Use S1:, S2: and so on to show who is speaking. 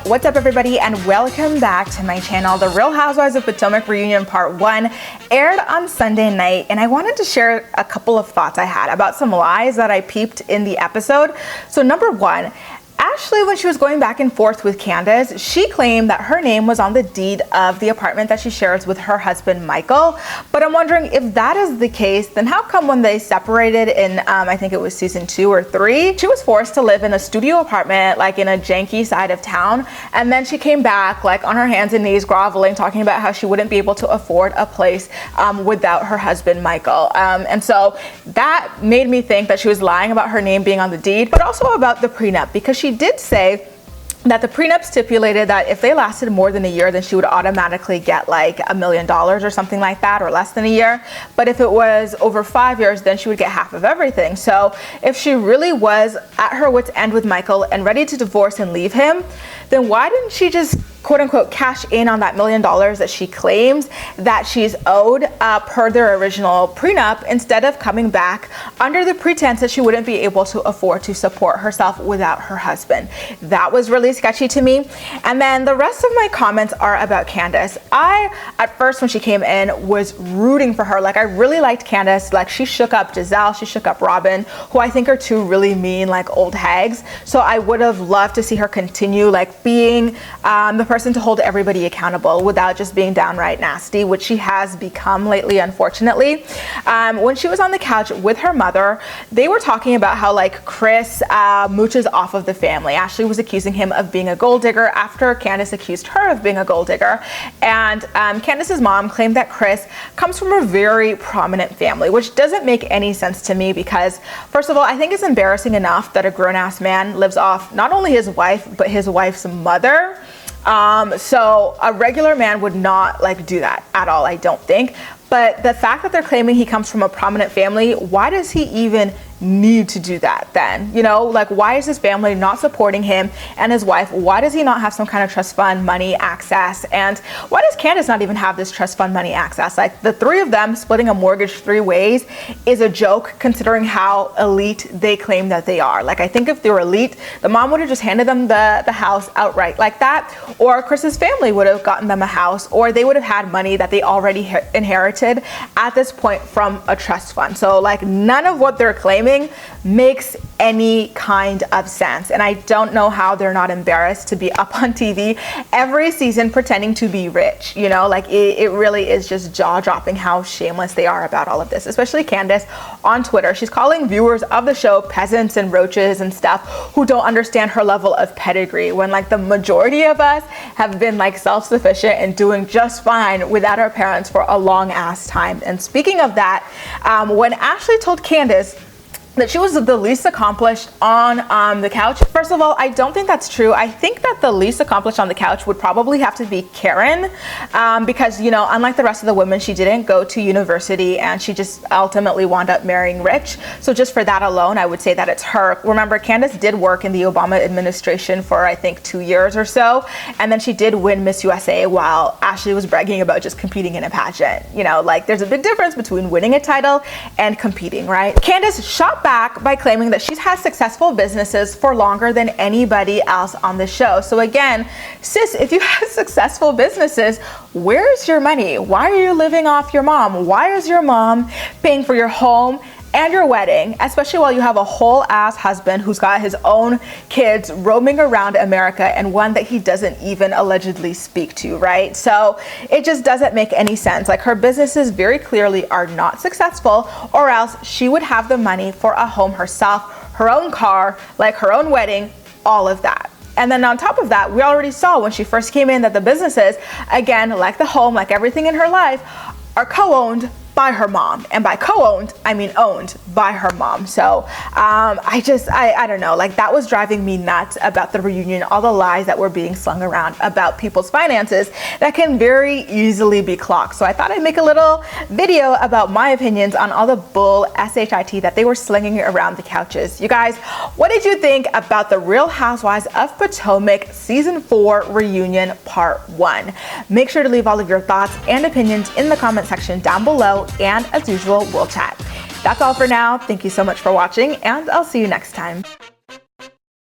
S1: What's up everybody, and welcome back to my channel. The Real Housewives of Potomac reunion part 1 aired on Sunday night, and I wanted to share a couple of thoughts I had about some lies that I peeped in the episode. So number one, Ashley, when she was going back and forth with Candiace, she claimed that her name was on the deed of the apartment that she shares with her husband, Michael. But I'm wondering, if that is the case, then how come when they separated in, I think it was season 2 or 3, she was forced to live in a studio apartment, like in a janky side of town. And then she came back like on her hands and knees groveling, talking about how she wouldn't be able to afford a place without her husband, Michael. And so that made me think that she was lying about her name being on the deed, but also about the prenup, because she did say that the prenup stipulated that if they lasted more than a year, then she would automatically get like $1 million or something like that, or less than a year. But if it was over 5 years, then she would get half of everything. So if she really was at her wit's end with Michael and ready to divorce and leave him, then why didn't she just quote unquote cash in on that $1 million that she claims that she's owed per their original prenup, instead of coming back under the pretense that she wouldn't be able to afford to support herself without her husband? That was really sketchy to me. And then the rest of my comments are about Candiace. I, at first when she came in, was rooting for her. Like, I really liked Candiace. Like, she shook up Giselle, she shook up Robin, who I think are two really mean, like, old hags. So I would have loved to see her continue like being the person to hold everybody accountable without just being downright nasty, which she has become lately, unfortunately. When she was on the couch with her mother, they were talking about how like Chris mooches off of the family. Ashley was accusing him of being a gold digger after Candiace accused her of being a gold digger. And Candiace's mom claimed that Chris comes from a very prominent family, which doesn't make any sense to me, because first of all, I think it's embarrassing enough that a grown-ass man lives off not only his wife, but his wife's mother. So a regular man would not like do that at all, I don't think. But the fact that they're claiming he comes from a prominent family, why does he even need to do that then? You know, like, why is his family not supporting him and his wife? Why does he not have some kind of trust fund money access? And why does Candiace not even have this trust fund money access? Like, the three of them splitting a mortgage 3 ways is a joke, considering how elite they claim that they are. Like, I think if they were elite, the mom would have just handed them the house outright like that, or Chris's family would have gotten them a house, or they would have had money that they already inherited at this point from a trust fund. So like, none of what they're claiming makes any kind of sense. And I don't know how they're not embarrassed to be up on TV every season pretending to be rich. You know, like, it really is just jaw-dropping how shameless they are about all of this, especially Candiace on Twitter. She's calling viewers of the show peasants and roaches and stuff who don't understand her level of pedigree, when like the majority of us have been like self-sufficient and doing just fine without our parents for a long ass time. And speaking of that, when Ashley told Candiace that she was the least accomplished on the couch. First of all, I don't think that's true. I think that the least accomplished on the couch would probably have to be Karen, because, you know, unlike the rest of the women, she didn't go to university and she just ultimately wound up marrying rich. So just for that alone, I would say that it's her. Remember, Candiace did work in the Obama administration for I think 2 years or so, and then she did win Miss USA while Ashley was bragging about just competing in a pageant. You know, like, there's a big difference between winning a title and competing, right? Candiace shot back by claiming that she's had successful businesses for longer than anybody else on the show. So again, sis, if you have successful businesses, where's your money? Why are you living off your mom? Why is your mom paying for your home and your wedding, especially while you have a whole ass husband who's got his own kids roaming around America, and one that he doesn't even allegedly speak to, right? So it just doesn't make any sense. Like, her businesses very clearly are not successful, or else she would have the money for a home herself, her own car, like her own wedding, all of that. And then on top of that, we already saw when she first came in that the businesses, again, like the home, like everything in her life, are co-owned by her mom. And by co-owned, I mean owned by her mom. So I don't know, like, that was driving me nuts about the reunion, all the lies that were being slung around about people's finances that can very easily be clocked. So I thought I'd make a little video about my opinions on all the bull shit that they were slinging around the couches. You guys, what did you think about the Real Housewives of Potomac season 4 reunion part 1? Make sure to leave all of your thoughts and opinions in the comment section down below, and as usual, we'll chat. That's all for now. Thank you so much for watching, and I'll see you next time.